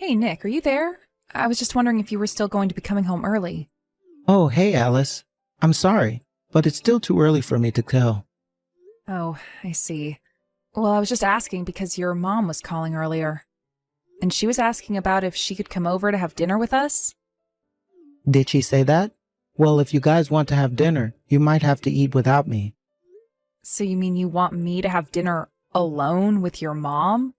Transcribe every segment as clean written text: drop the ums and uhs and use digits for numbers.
Hey, Nick, are you there? I was just wondering if you were still going to be coming home early. Oh, hey, Alice. I'm sorry, but it's still too early for me to tell. Oh, I see. Well, I was just asking because your mom was calling earlier. And she was asking about if she could come over to have dinner with us. Did she say that? Well, if you guys want to have dinner, you might have to eat without me. So you mean you want me to have dinner alone with your mom?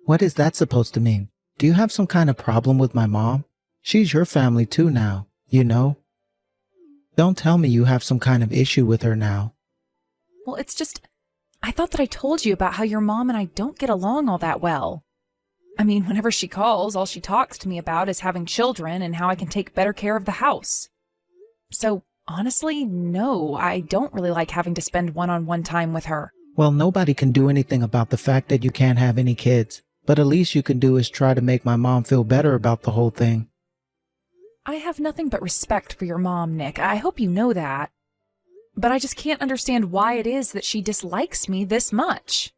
What is that supposed to mean? Do you have some kind of problem with my mom? She's your family too now, you know? Don't tell me you have some kind of issue with her now. Well, it's just, I thought that I told you about how your mom and I don't get along all that well. I mean, whenever she calls, all she talks to me about is having children and how I can take better care of the house. So, honestly, no, I don't really like having to spend one-on-one time with her. Well, nobody can do anything about the fact that you can't have any kids, but at least you can do is try to make my mom feel better about the whole thing. I have nothing but respect for your mom, Nick. I hope you know that. But I just can't understand why it is that she dislikes me this much.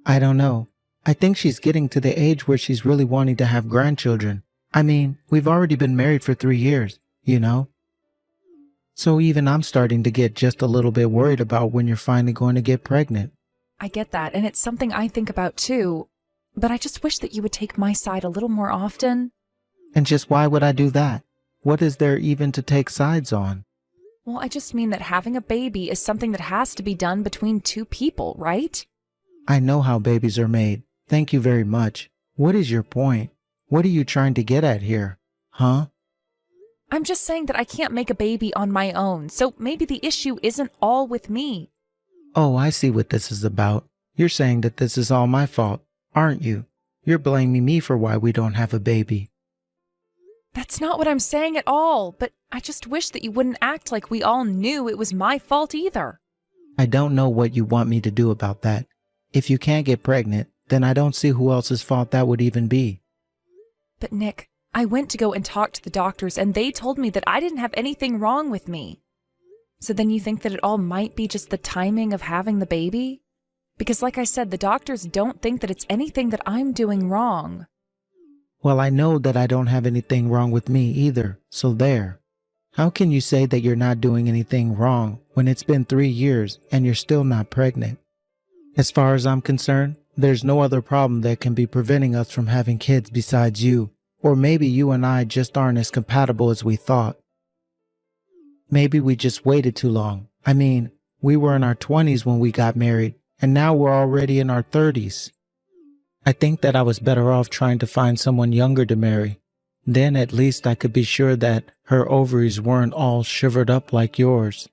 I don't know. I think she's getting to the age where she's really wanting to have grandchildren. I mean, we've already been married for 3 years, you know? So even I'm starting to get just a little bit worried about when you're finally going to get pregnant. I get that, and it's something I think about too. But I just wish that you would take my side a little more often. And just why would I do that? What is there even to take sides on? Well, I just mean that having a baby is something that has to be done between two people, right? I know how babies are made. Thank you very much. What is your point? What are you trying to get at here? Huh? I'm just saying that I can't make a baby on my own, so maybe the issue isn't all with me. Oh, I see what this is about. You're saying that this is all my fault, aren't you? You're blaming me for why we don't have a baby. That's not what I'm saying at all, but I just wish that you wouldn't act like we all knew it was my fault either. I don't know what you want me to do about that. If you can't get pregnant, then I don't see who else's fault that would even be. But Nick, I went to go and talk to the doctors and they told me that I didn't have anything wrong with me. So then you think that it all might be just the timing of having the baby? Because like I said, the doctors don't think that it's anything that I'm doing wrong. Well, I know that I don't have anything wrong with me either, so there. How can you say that you're not doing anything wrong when it's been 3 years and you're still not pregnant? As far as I'm concerned, there's no other problem that can be preventing us from having kids besides you, or maybe you and I just aren't as compatible as we thought. Maybe we just waited too long. I mean, we were in our 20s when we got married, and now we're already in our 30s. I think that I was better off trying to find someone younger to marry. Then at least I could be sure that her ovaries weren't all shivered up like yours.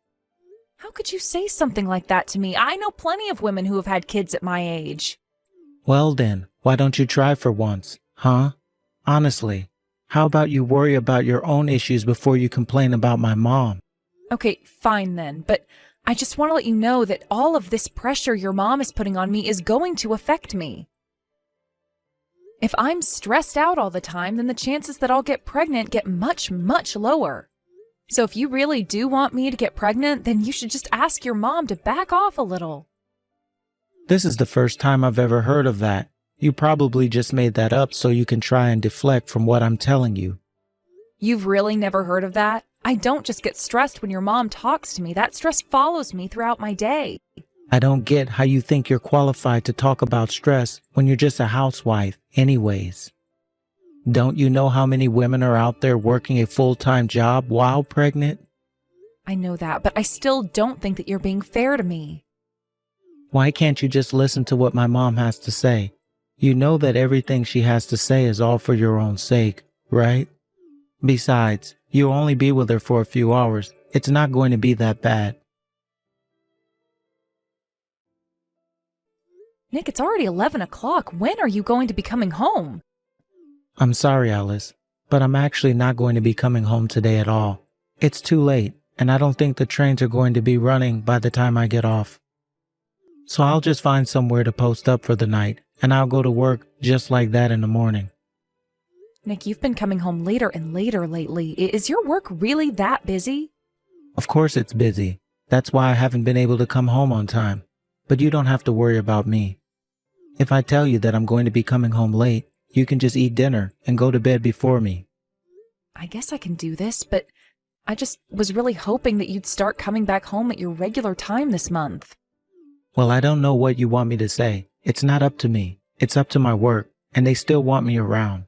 How could you say something like that to me? I know plenty of women who have had kids at my age. Well then, why don't you try for once, huh? Honestly, how about you worry about your own issues before you complain about my mom? Okay, fine then, but I just want to let you know that all of this pressure your mom is putting on me is going to affect me. If I'm stressed out all the time, then the chances that I'll get pregnant get much, much lower. So if you really do want me to get pregnant, then you should just ask your mom to back off a little. This is the first time I've ever heard of that. You probably just made that up so you can try and deflect from what I'm telling you. You've really never heard of that? I don't just get stressed when your mom talks to me. That stress follows me throughout my day. I don't get how you think you're qualified to talk about stress when you're just a housewife anyways. Don't you know how many women are out there working a full-time job while pregnant? I know that, but I still don't think that you're being fair to me. Why can't you just listen to what my mom has to say? You know that everything she has to say is all for your own sake, right? Besides, you'll only be with her for a few hours. It's not going to be that bad. Nick, it's already 11 o'clock. When are you going to be coming home? I'm sorry, Alice, but I'm actually not going to be coming home today at all. It's too late, and I don't think the trains are going to be running by the time I get off. So I'll just find somewhere to post up for the night, and I'll go to work just like that in the morning. Nick, you've been coming home later and later lately. Is your work really that busy? Of course it's busy. That's why I haven't been able to come home on time. But you don't have to worry about me. If I tell you that I'm going to be coming home late, you can just eat dinner and go to bed before me. I guess I can do this, but I just was really hoping that you'd start coming back home at your regular time this month. Well, I don't know what you want me to say. It's not up to me. It's up to my work, and they still want me around.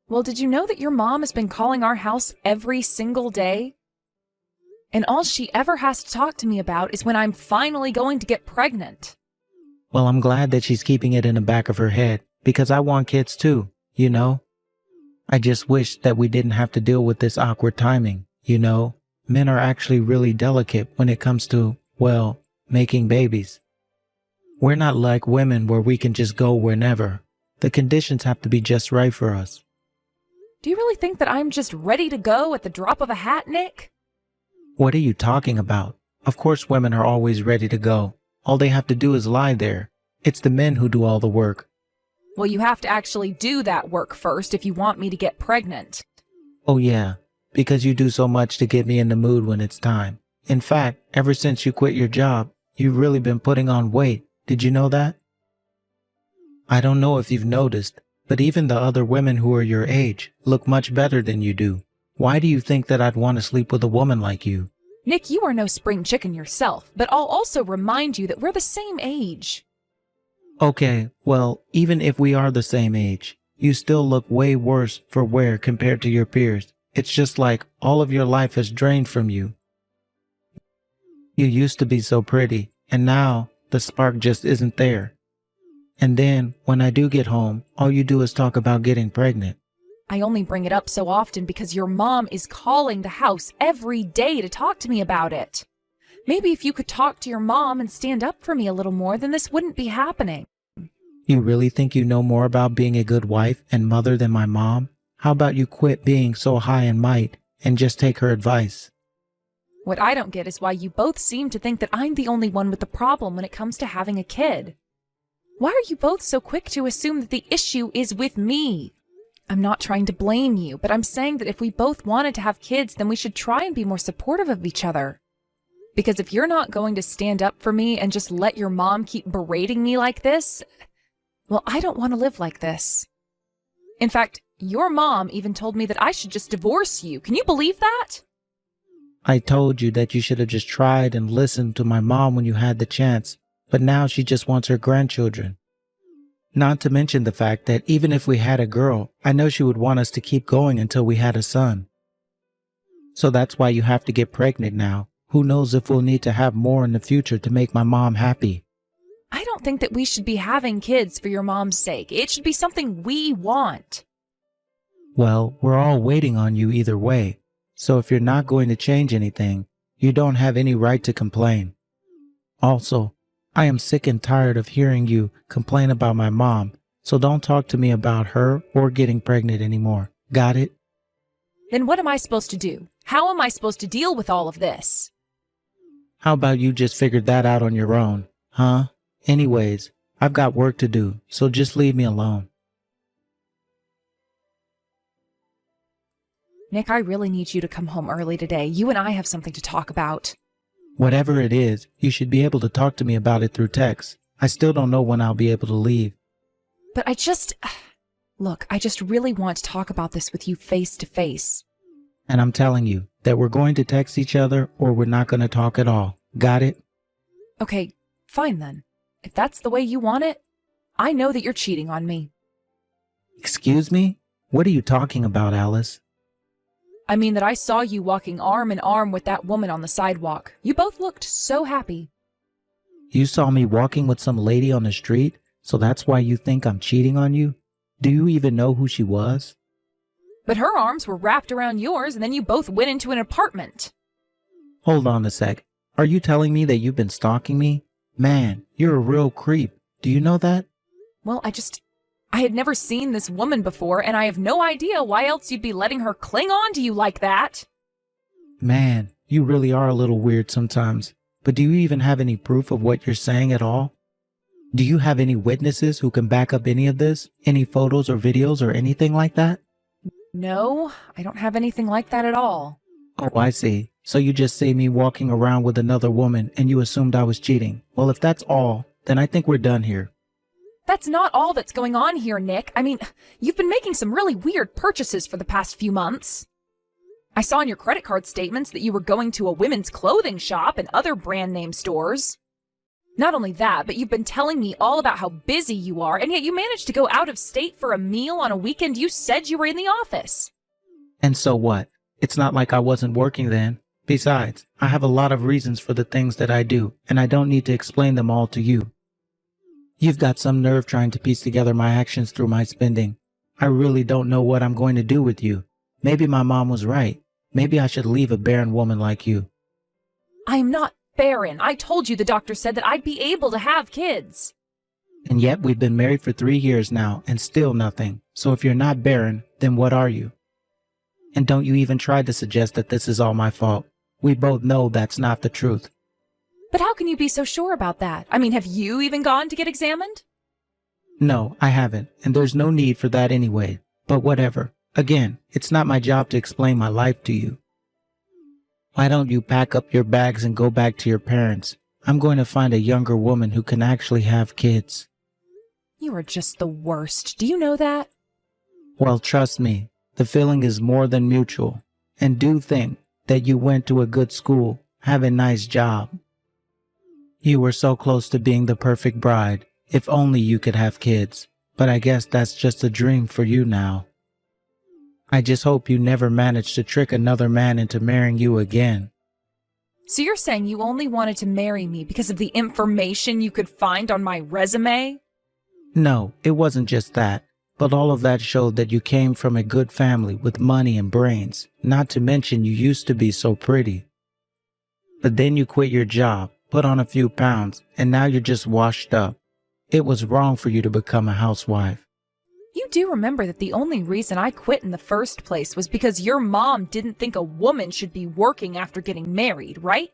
Well, did you know that your mom has been calling our house every single day? And all she ever has to talk to me about is when I'm finally going to get pregnant. Well, I'm glad that she's keeping it in the back of her head, because I want kids too, you know? I just wish that we didn't have to deal with this awkward timing, you know? Men are actually really delicate when it comes to, well, making babies. We're not like women where we can just go whenever. The conditions have to be just right for us. Do you really think that I'm just ready to go at the drop of a hat, Nick? What are you talking about? Of course women are always ready to go. All they have to do is lie there. It's the men who do all the work. Well, you have to actually do that work first if you want me to get pregnant. Oh yeah, because you do so much to get me in the mood when it's time. In fact, ever since you quit your job, you've really been putting on weight. Did you know that? I don't know if you've noticed, but even the other women who are your age look much better than you do. Why do you think that I'd want to sleep with a woman like you? Nick, you are no spring chicken yourself, but I'll also remind you that we're the same age. Okay, well, even if we are the same age, you still look way worse for wear compared to your peers. It's just like all of your life has drained from you. You used to be so pretty, and now the spark just isn't there. And then, when I do get home, all you do is talk about getting pregnant. I only bring it up so often because your mom is calling the house every day to talk to me about it. Maybe if you could talk to your mom and stand up for me a little more, then this wouldn't be happening. You really think you know more about being a good wife and mother than my mom? How about you quit being so high in might and just take her advice? What I don't get is why you both seem to think that I'm the only one with the problem when it comes to having a kid. Why are you both so quick to assume that the issue is with me? I'm not trying to blame you, but I'm saying that if we both wanted to have kids, then we should try and be more supportive of each other. Because if you're not going to stand up for me and just let your mom keep berating me like this, well, I don't want to live like this. In fact, your mom even told me that I should just divorce you. Can you believe that? I told you that you should have just tried and listened to my mom when you had the chance, but now she just wants her grandchildren. Not to mention the fact that even if we had a girl, I know she would want us to keep going until we had a son. So that's why you have to get pregnant now. Who knows if we'll need to have more in the future to make my mom happy. I don't think that we should be having kids for your mom's sake. It should be something we want. Well, we're all waiting on you either way. So if you're not going to change anything, you don't have any right to complain. Also, I am sick and tired of hearing you complain about my mom, so don't talk to me about her or getting pregnant anymore. Got it? Then what am I supposed to do? How am I supposed to deal with all of this? How about you just figure that out on your own, huh? Anyways, I've got work to do, so just leave me alone. Nick, I really need you to come home early today. You and I have something to talk about. Whatever it is, you should be able to talk to me about it through text. I still don't know when I'll be able to leave. But Look, I just really want to talk about this with you face to face. And I'm telling you that we're going to text each other or we're not going to talk at all. Got it? Okay, fine then. If that's the way you want it, I know that you're cheating on me. Excuse me? What are you talking about, Alice? I mean that I saw you walking arm in arm with that woman on the sidewalk. You both looked so happy. You saw me walking with some lady on the street, so that's why you think I'm cheating on you? Do you even know who she was? But her arms were wrapped around yours, and then you both went into an apartment. Hold on a sec. Are you telling me that you've been stalking me? Man, you're a real creep. Do you know that? Well, I had never seen this woman before, and I have no idea why else you'd be letting her cling on to you like that. Man, you really are a little weird sometimes. But do you even have any proof of what you're saying at all? Do you have any witnesses who can back up any of this? Any photos or videos or anything like that? No, I don't have anything like that at all. Oh, I see. So you just see me walking around with another woman and you assumed I was cheating. Well, if that's all, then I think we're done here. That's not all that's going on here, Nick. I mean, you've been making some really weird purchases for the past few months. I saw in your credit card statements that you were going to a women's clothing shop and other brand name stores. Not only that, but you've been telling me all about how busy you are, and yet you managed to go out of state for a meal on a weekend you said you were in the office. And so what? It's not like I wasn't working then. Besides, I have a lot of reasons for the things that I do, and I don't need to explain them all to you. You've got some nerve trying to piece together my actions through my spending. I really don't know what I'm going to do with you. Maybe my mom was right. Maybe I should leave a barren woman like you. I am not barren. I told you the doctor said that I'd be able to have kids. And yet we've been married for 3 years now and still nothing. So if you're not barren, then what are you? And don't you even try to suggest that this is all my fault. We both know that's not the truth. But how can you be so sure about that? I mean, have you even gone to get examined? No, I haven't, and there's no need for that anyway. But whatever. Again, it's not my job to explain my life to you. Why don't you pack up your bags and go back to your parents? I'm going to find a younger woman who can actually have kids. You are just the worst. Do you know that? Well, trust me, the feeling is more than mutual. And do think that you went to a good school, have a nice job. You were so close to being the perfect bride. If only you could have kids. But I guess that's just a dream for you now. I just hope you never manage to trick another man into marrying you again. So you're saying you only wanted to marry me because of the information you could find on my resume? No, it wasn't just that. But all of that showed that you came from a good family with money and brains. Not to mention you used to be so pretty. But then you quit your job, put on a few pounds, and now you're just washed up. It was wrong for you to become a housewife. You do remember that the only reason I quit in the first place was because your mom didn't think a woman should be working after getting married, right?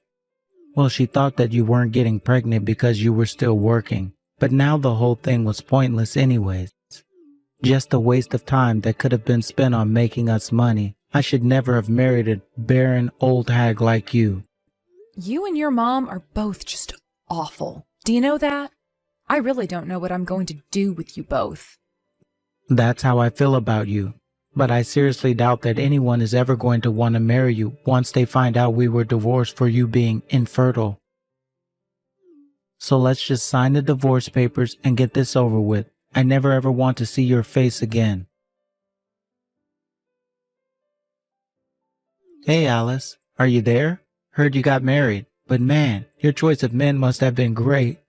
Well, she thought that you weren't getting pregnant because you were still working. But now the whole thing was pointless anyways. Just a waste of time that could have been spent on making us money. I should never have married a barren old hag like you. You and your mom are both just awful. Do you know that? I really don't know what I'm going to do with you both. That's how I feel about you. But I seriously doubt that anyone is ever going to want to marry you once they find out we were divorced for you being infertile. So let's just sign the divorce papers and get this over with. I never ever want to see your face again. Hey Alice, are you there? Heard you got married, but man, your choice of men must have been great.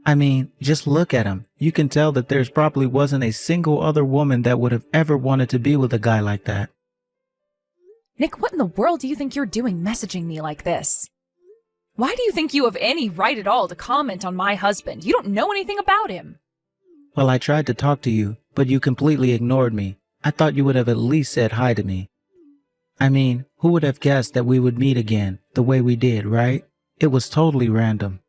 I mean, just look at him. You can tell that there's probably wasn't a single other woman that would have ever wanted to be with a guy like that. Nick, what in the world do you think you're doing messaging me like this? Why do you think you have any right at all to comment on my husband? You don't know anything about him. Well, I tried to talk to you, but you completely ignored me. I thought you would have at least said hi to me. I mean, who would have guessed that we would meet again, the way we did, right? It was totally random.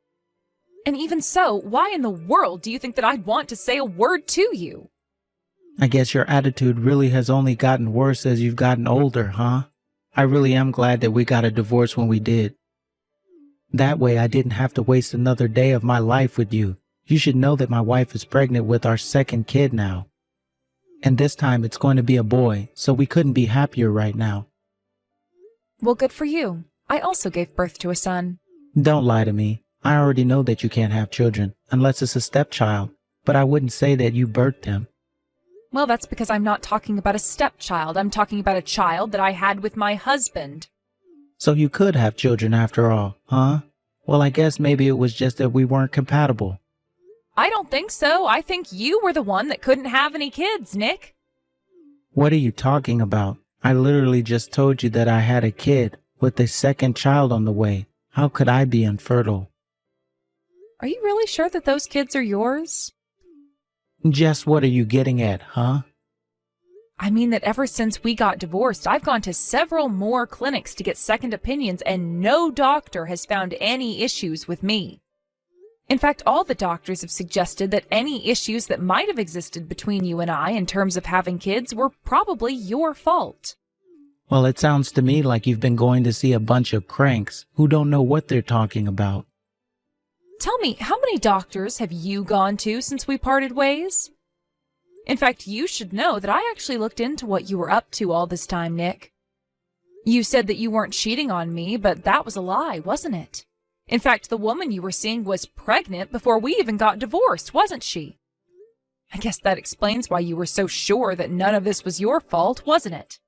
And even so, why in the world do you think that I'd want to say a word to you? I guess your attitude really has only gotten worse as you've gotten older, huh? I really am glad that we got a divorce when we did. That way I didn't have to waste another day of my life with you. You should know that my wife is pregnant with our second kid now. And this time it's going to be a boy, so we couldn't be happier right now. Well, good for you. I also gave birth to a son. Don't lie to me. I already know that you can't have children, unless it's a stepchild, but I wouldn't say that you birthed him. Well, that's because I'm not talking about a stepchild. I'm talking about a child that I had with my husband. So you could have children after all, huh? Well, I guess maybe it was just that we weren't compatible. I don't think so. I think you were the one that couldn't have any kids, Nick. What are you talking about? I literally just told you that I had a kid with a second child on the way. How could I be infertile? Are you really sure that those kids are yours? Just what are you getting at, huh? I mean that ever since we got divorced, I've gone to several more clinics to get second opinions, and no doctor has found any issues with me. In fact, all the doctors have suggested that any issues that might have existed between you and I in terms of having kids were probably your fault. Well, it sounds to me like you've been going to see a bunch of cranks who don't know what they're talking about. Tell me, how many doctors have you gone to since we parted ways? In fact, you should know that I actually looked into what you were up to all this time, Nick. You said that you weren't cheating on me, but that was a lie, wasn't it? In fact, the woman you were seeing was pregnant before we even got divorced, wasn't she? I guess that explains why you were so sure that none of this was your fault, wasn't it?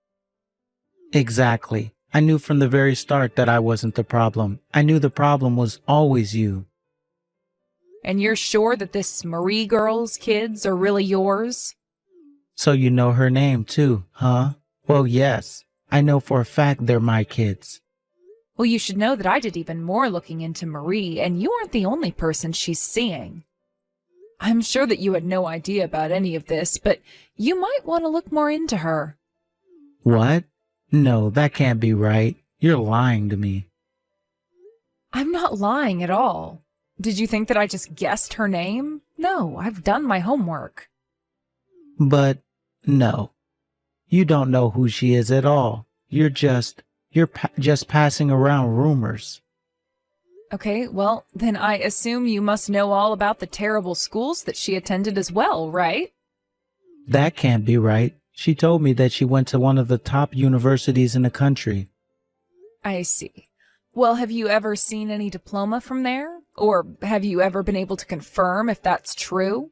Exactly. I knew from the very start that I wasn't the problem. I knew the problem was always you. And you're sure that this Marie girl's kids are really yours? So you know her name too, huh? Well, yes. I know for a fact they're my kids. Well, you should know that I did even more looking into Marie, and you aren't the only person she's seeing. I'm sure that you had no idea about any of this, but you might want to look more into her. What? No, that can't be right. You're lying to me. I'm not lying at all. Did you think that I just guessed her name? No, I've done my homework. But no. You don't know who she is at all. You're just passing around rumors. Okay, well, then I assume you must know all about the terrible schools that she attended as well, right? That can't be right. She told me that she went to one of the top universities in the country. I see. Well, have you ever seen any diploma from there? Or have you ever been able to confirm if that's true?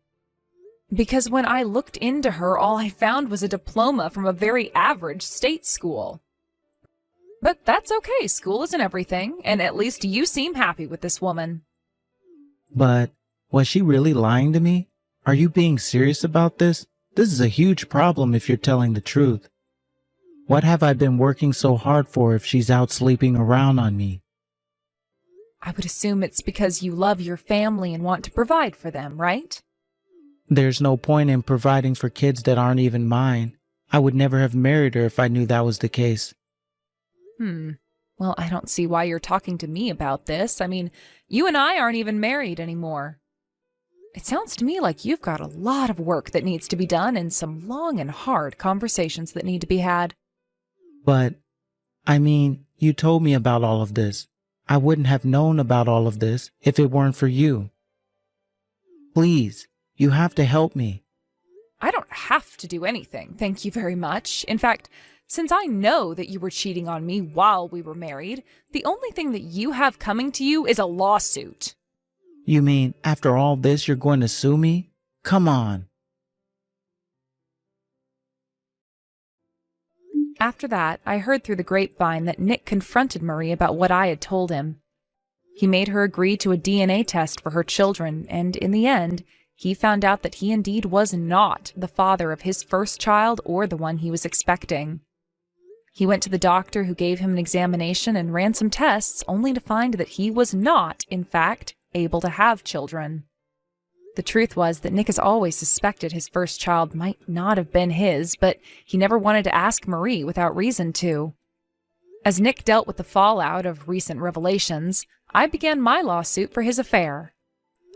Because when I looked into her, all I found was a diploma from a very average state school. But that's okay, school isn't everything, and at least you seem happy with this woman. But was she really lying to me? Are you being serious about this? This is a huge problem if you're telling the truth. What have I been working so hard for if she's out sleeping around on me? I would assume it's because you love your family and want to provide for them, right? There's no point in providing for kids that aren't even mine. I would never have married her if I knew that was the case. Well, I don't see why you're talking to me about this. I mean, you and I aren't even married anymore. It sounds to me like you've got a lot of work that needs to be done and some long and hard conversations that need to be had. But, I mean, you told me about all of this. I wouldn't have known about all of this if it weren't for you. Please, you have to help me. I don't have to do anything, thank you very much. In fact, since I know that you were cheating on me while we were married, the only thing that you have coming to you is a lawsuit. You mean after all this you're going to sue me? Come on. After that, I heard through the grapevine that Nick confronted Marie about what I had told him. He made her agree to a DNA test for her children, and in the end, he found out that he indeed was not the father of his first child or the one he was expecting. He went to the doctor who gave him an examination and ran some tests, only to find that he was not, in fact, able to have children. The truth was that Nick has always suspected his first child might not have been his, but he never wanted to ask Marie without reason to. As Nick dealt with the fallout of recent revelations, I began my lawsuit for his affair.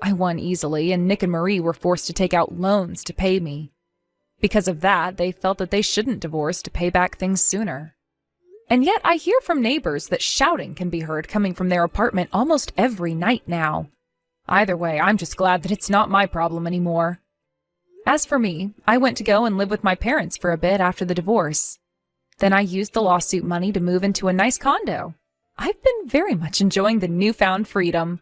I won easily, and Nick and Marie were forced to take out loans to pay me. Because of that, they felt that they shouldn't divorce to pay back things sooner. And yet I hear from neighbors that shouting can be heard coming from their apartment almost every night now. Either way, I'm just glad that it's not my problem anymore. As for me, I went to go and live with my parents for a bit after the divorce. Then I used the lawsuit money to move into a nice condo. I've been very much enjoying the newfound freedom.